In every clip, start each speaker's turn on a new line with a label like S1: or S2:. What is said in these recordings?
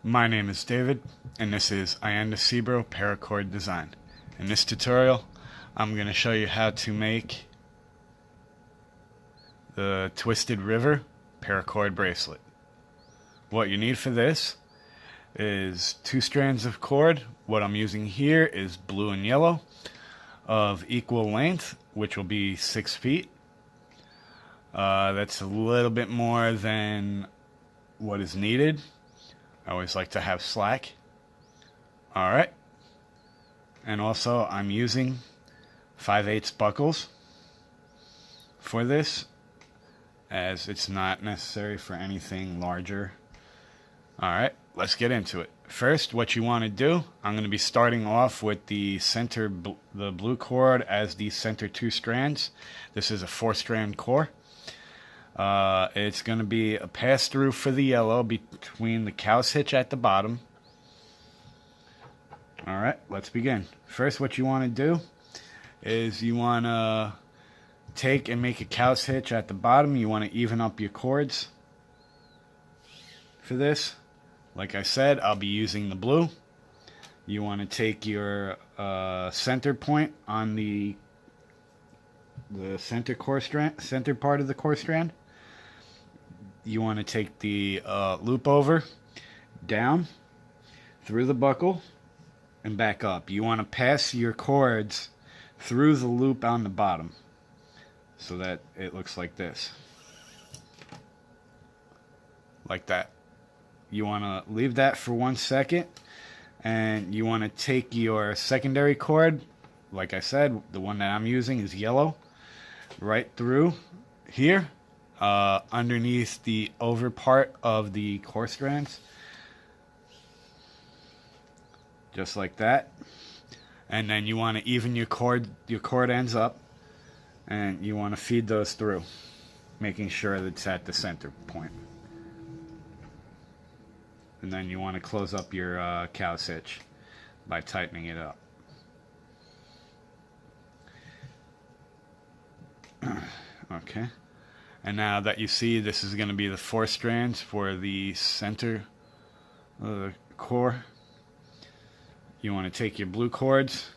S1: My name is David, and this is Cebro Paracord Design. In this tutorial, I'm going to show you how to make the Twisted River Paracord bracelet. What you need for this is 2 strands of cord. What I'm using here is blue and yellow of equal length, which will be 6 feet. That's a little bit more than what is needed. I always like to have slack. Alright. And also I'm using 5/8 buckles for this, as it's not necessary for anything larger. Alright, let's get into it. First, what you want to do, I'm going to be starting off with the blue cord as the center 2 strands. This is a 4-strand core. It's going to be a pass-through for the yellow between the cow's hitch at the bottom. Alright, let's begin. First, what you want to do is you want to take and make a cow's hitch at the bottom. You want to even up your cords for this. Like I said, I'll be using the blue. You want to take your center point on the center part of the core strand. You want to take the loop over, down, through the buckle, and back up. You want to pass your cords through the loop on the bottom so that it looks like this. Like that. You want to leave that for 1 second, and you want to take your secondary cord, like I said, the one that I'm using is yellow, right through here, underneath the over part of the core strands, just like that. And then you want to even your cord ends up, and you want to feed those through, making sure that it's at the center point. And then you want to close up your cow's hitch by tightening it up. Okay. And now that you see, this is going to be the 4 strands for the center of the core. You want to take your blue cords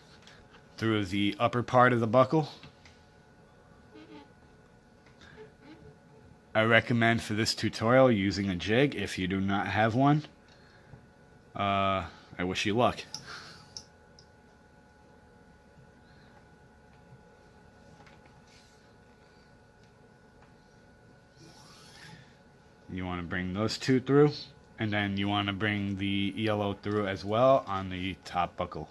S1: through the upper part of the buckle. I recommend for this tutorial using a jig if you do not have one. I wish you luck. You want to bring those 2 through, and then you want to bring the yellow through as well on the top buckle.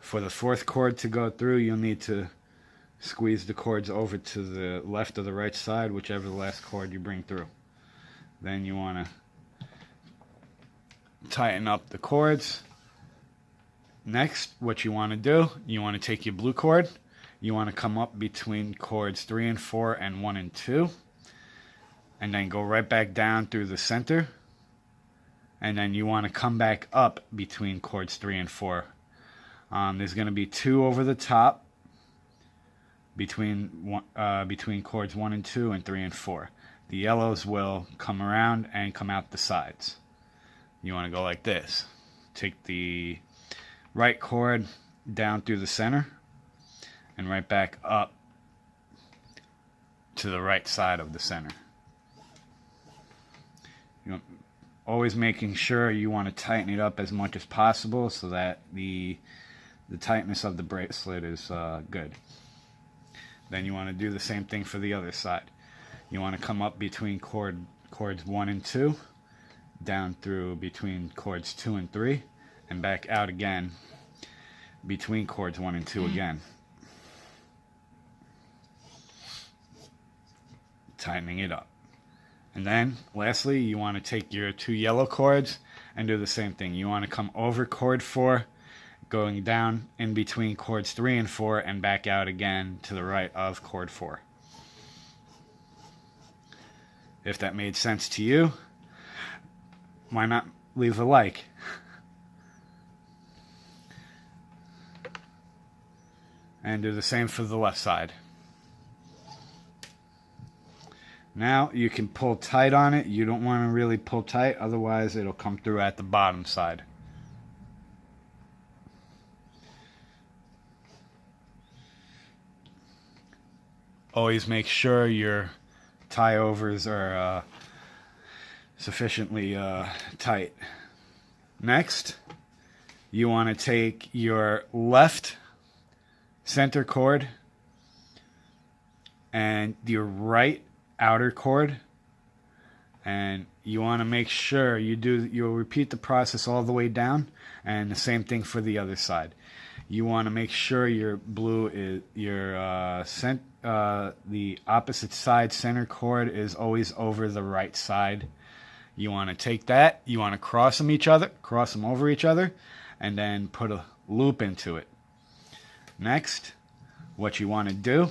S1: For the 4th cord to go through, you'll need to squeeze the cords over to the left or the right side, whichever the last cord you bring through. Then you want to tighten up the cords. Next, what you want to do, you want to take your blue cord, you want to come up between cords 3 and 4 and 1 and 2, and then go right back down through the center, and then you want to come back up between cords 3 and 4. There's going to be 2 over the top between cords 1 and 2 and 3 and 4. The yellows will come around and come out the sides. You want to go like this. Take the right cord down through the center and right back up to the right side of the center. Always making sure you want to tighten it up as much as possible so that the tightness of the bracelet is good. Then you want to do the same thing for the other side. You want to come up between cords 1 and 2, down through between cords 2 and 3, and back out again between cords 1 and 2 again. Tightening it up. And then, lastly, you want to take your 2 yellow cords and do the same thing. You want to come over cord 4, going down in between cords 3 and 4, and back out again to the right of cord 4. If that made sense to you, why not leave a like? And do the same for the left side. Now you can pull tight on it. You don't want to really pull tight, otherwise it'll come through at the bottom side. Always make sure your tie overs are sufficiently tight. Next, you want to take your left center cord and your right outer cord, and you want to make sure you'll repeat the process all the way down, and the same thing for the other side. You want to make sure your blue is the opposite side center cord is always over the right side. You want to take that, you want to cross them over each other, and then put a loop into it. Next, what you want to do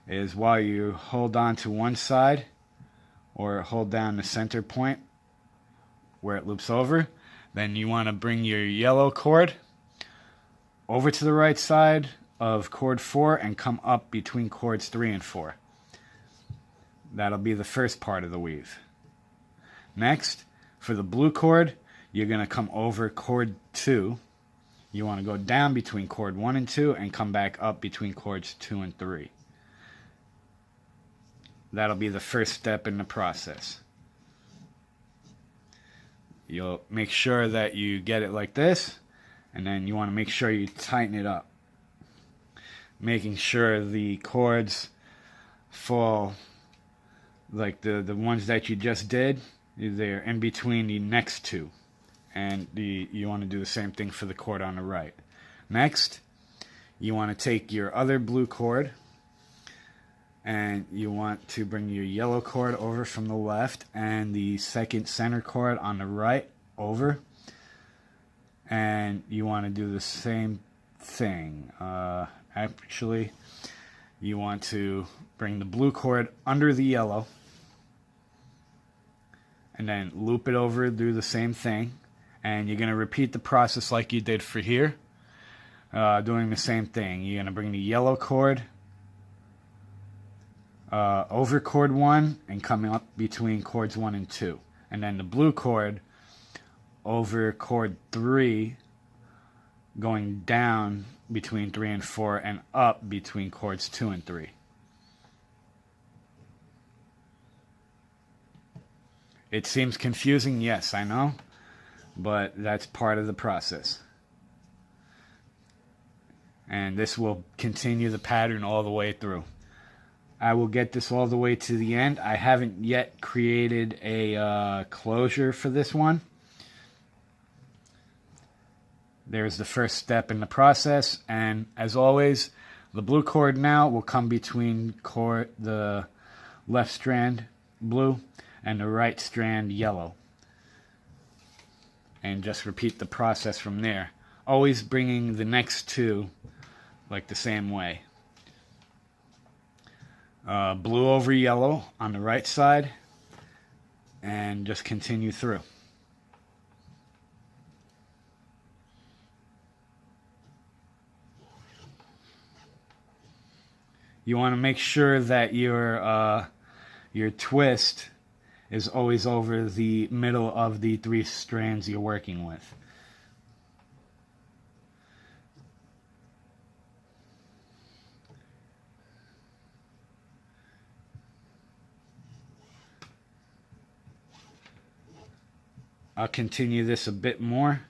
S1: is, while you hold on to one side or hold down the center point where it loops over, then you want to bring your yellow cord over to the right side of cord 4 and come up between cords 3 and 4. That'll be the first part of the weave. Next, for the blue cord, you're going to come over cord 2. You want to go down between cord 1 and 2 and come back up between cords 2 and 3. That'll be the first step in the process. You'll make sure that you get it like this, and then you want to make sure you tighten it up, making sure the cords fall like the ones that you just did. They're in between the next two, and you want to do the same thing for the cord on the right. Next, you want to take your other blue cord and you want to bring your yellow cord over from the left and the second center cord on the right over, and you want to do the same thing. Actually, you want to bring the blue cord under the yellow and then loop it over, do the same thing, and you're going to repeat the process like you did for here, doing the same thing. You're going to bring the yellow cord over cord 1 and coming up between cords 1 and 2, and then the blue cord over cord 3, going down between 3 and 4 and up between cords 2 and 3. It seems confusing, yes, I know, but that's part of the process. And this will continue the pattern all the way through. I will get this all the way to the end. I haven't yet created a closure for this one. There's the first step in the process, and as always, the blue cord now will come between the left strand blue and the right strand yellow, and just repeat the process from there, always bringing the next two like the same way. Blue over yellow on the right side, and just continue through. You want to make sure that your twist is always over the middle of the 3 strands you're working with. I'll continue this a bit more,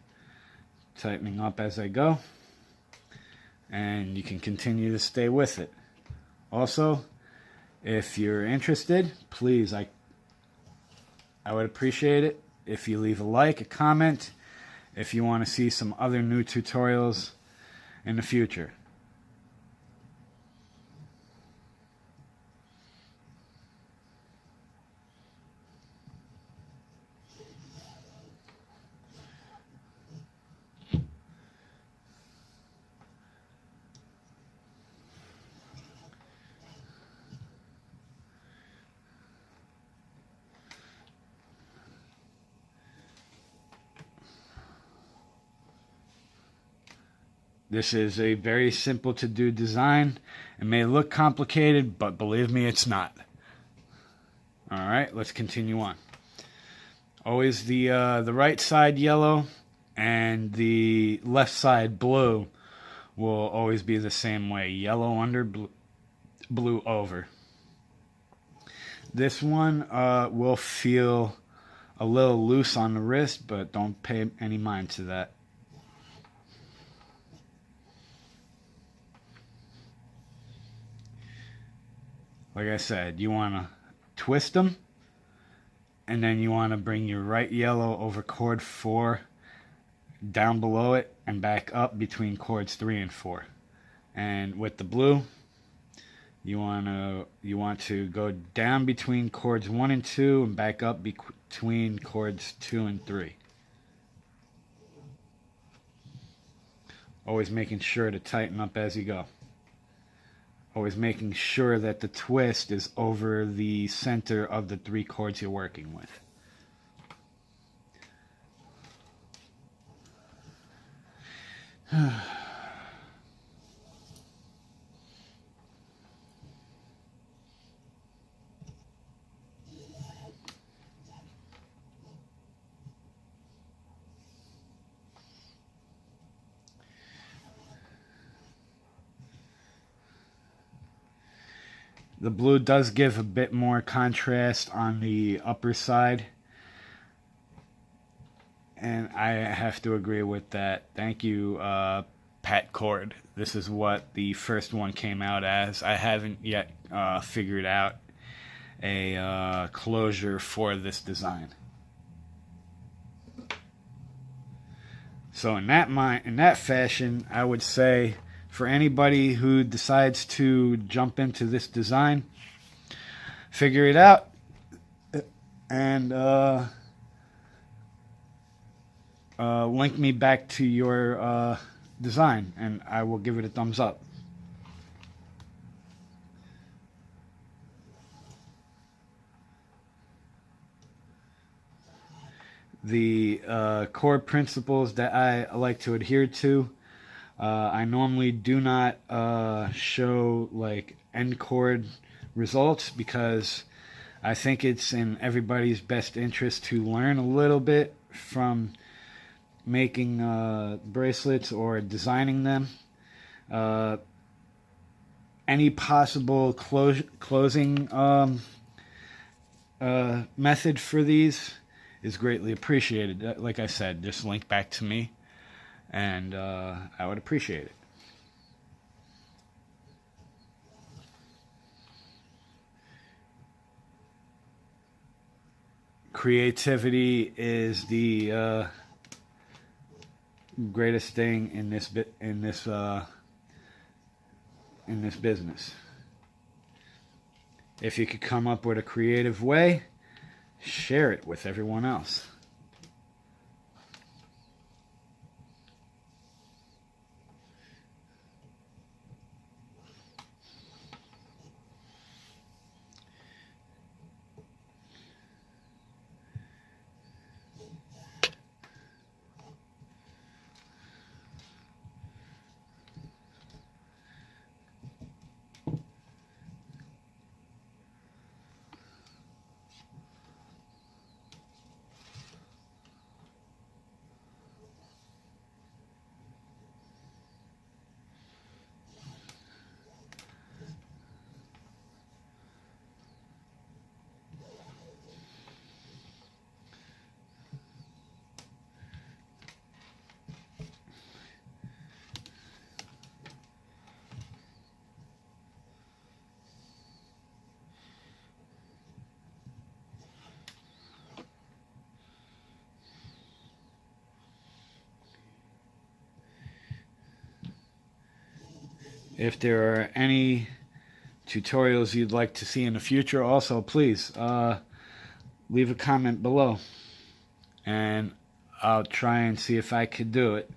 S1: tightening up as I go, and you can continue to stay with it. Also, if you're interested, please, I would appreciate it if you leave a like, a comment, if you want to see some other new tutorials in the future. This is a very simple to do design. It may look complicated, but believe me, it's not. All right, let's continue on. Always the right side yellow and the left side blue will always be the same way. Yellow under, blue over. This one will feel a little loose on the wrist, but don't pay any mind to that. Like I said, you want to twist them, and then you want to bring your right yellow over cord 4 down below it and back up between cords 3 and 4. And with the blue, you want to go down between cords 1 and 2 and back up between cords 2 and 3. Always making sure to tighten up as you go. Always making sure that the twist is over the center of the 3 cords you're working with. The blue does give a bit more contrast on the upper side, and I have to agree with that. Thank you, Paracord. This is what the first one came out as. I haven't yet figured out a closure for this design. So in that fashion, I would say, for anybody who decides to jump into this design, figure it out and link me back to your design, and I will give it a thumbs up. The core principles that I like to adhere to, I normally do not show like end chord results, because I think it's in everybody's best interest to learn a little bit from making bracelets or designing them. Any possible closing method for these is greatly appreciated. Like I said, just link back to me, and I would appreciate it. Creativity is the greatest thing in this business. If you could come up with a creative way, share it with everyone else. If there are any tutorials you'd like to see in the future, also please leave a comment below, and I'll try and see if I could do it.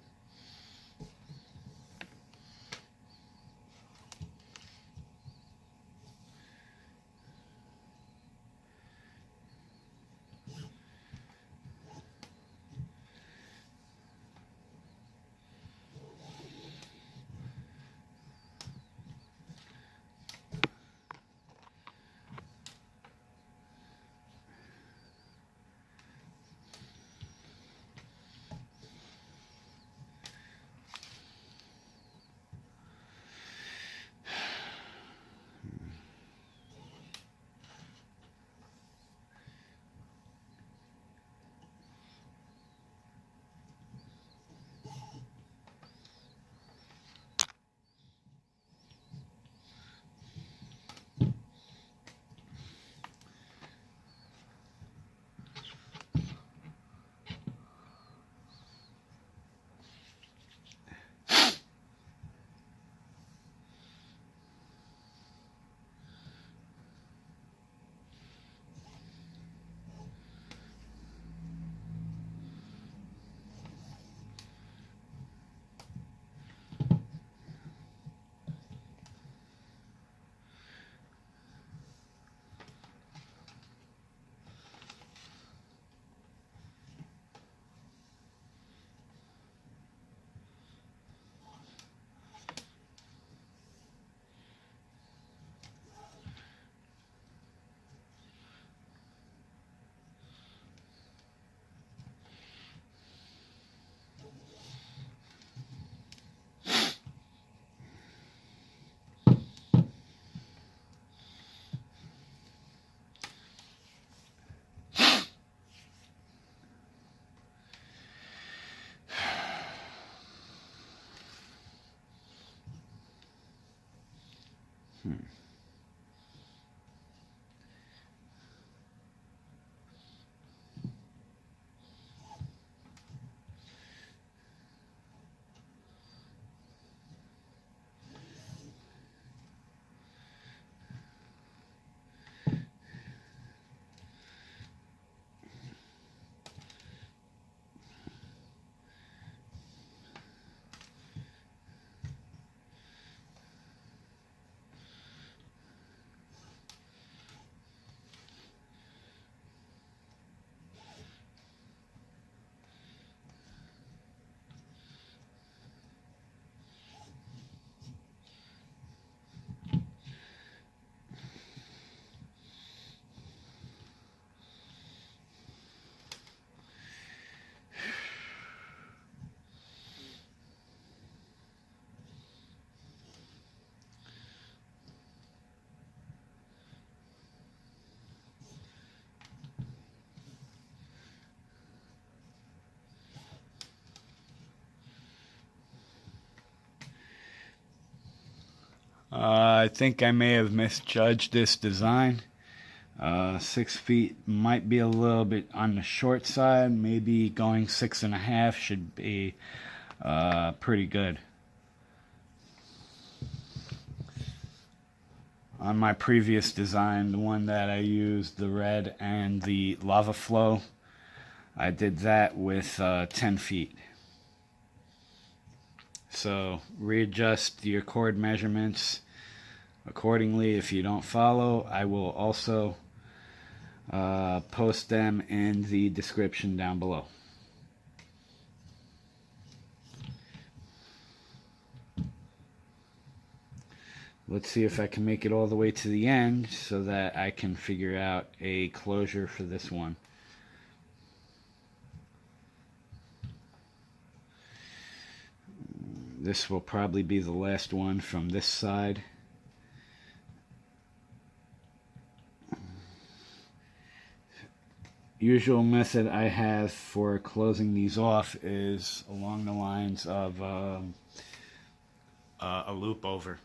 S1: I think I may have misjudged this design. 6 feet might be a little bit on the short side. Maybe going 6.5 should be pretty good. On my previous design, the one that I used, the red and the lava flow, I did that with 10 feet. So readjust your cord measurements accordingly. If you don't follow, I will also post them in the description down below. Let's see if I can make it all the way to the end so that I can figure out a closure for this one. This will probably be the last one from this side. Usual method I have for closing these off is along the lines of a loop over.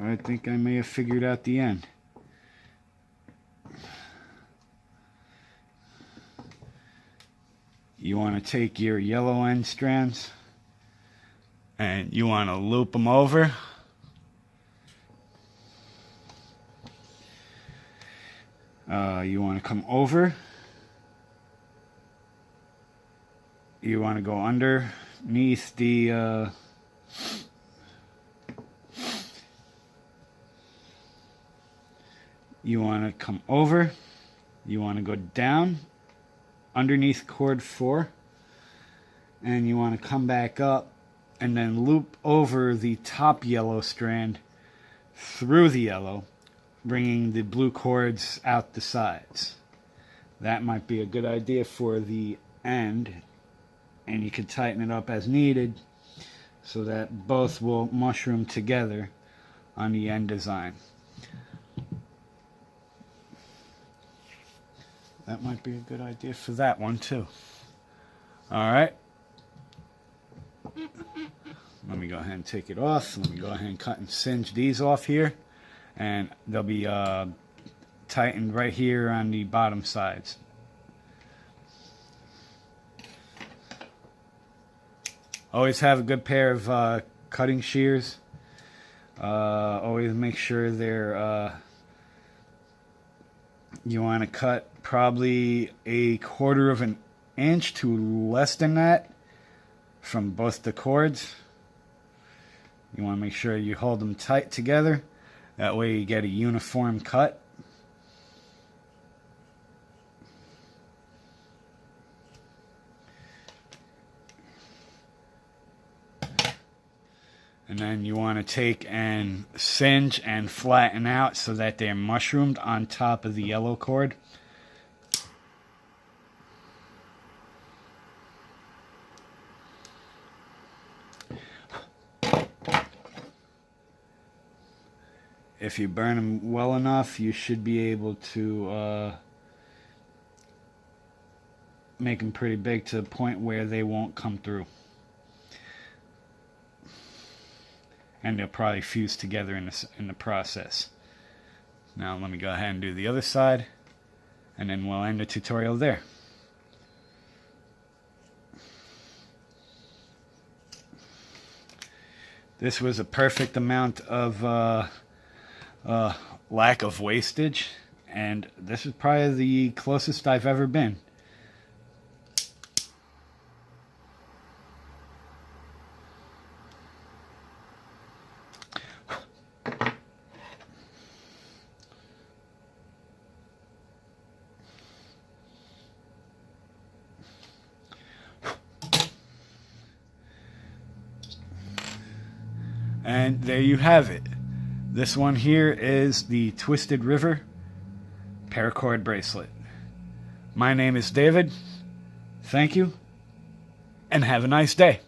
S1: I think I may have figured out the end. You want to take your yellow end strands and you want to loop them over. You want to come over. You want to go underneath the you want to come over. You want to go down underneath cord 4, and you want to come back up and then loop over the top yellow strand through the yellow, bringing the blue cords out the sides. That might be a good idea for the end, and you can tighten it up as needed so that both will mushroom together on the end design. That might be a good idea for that one too. Alright. Let me go ahead and take it off. Let me go ahead and cut and singe these off here. And they'll be tightened right here on the bottom sides. Always have a good pair of cutting shears. Always make sure they're you want to cut probably 1/4 of an inch to less than that from both the cords. You want to make sure you hold them tight together. That way you get a uniform cut. And then you want to take and singe and flatten out so that they're mushroomed on top of the yellow cord. If you burn them well enough, you should be able to make them pretty big to the point where they won't come through. And they'll probably fuse together in the process. Now let me go ahead and do the other side, and then we'll end the tutorial there. This was a perfect amount of lack of wastage, and this is probably the closest I've ever been. And there you have it. This one here is the Twisted River Paracord bracelet. My name is David. Thank you, and have a nice day.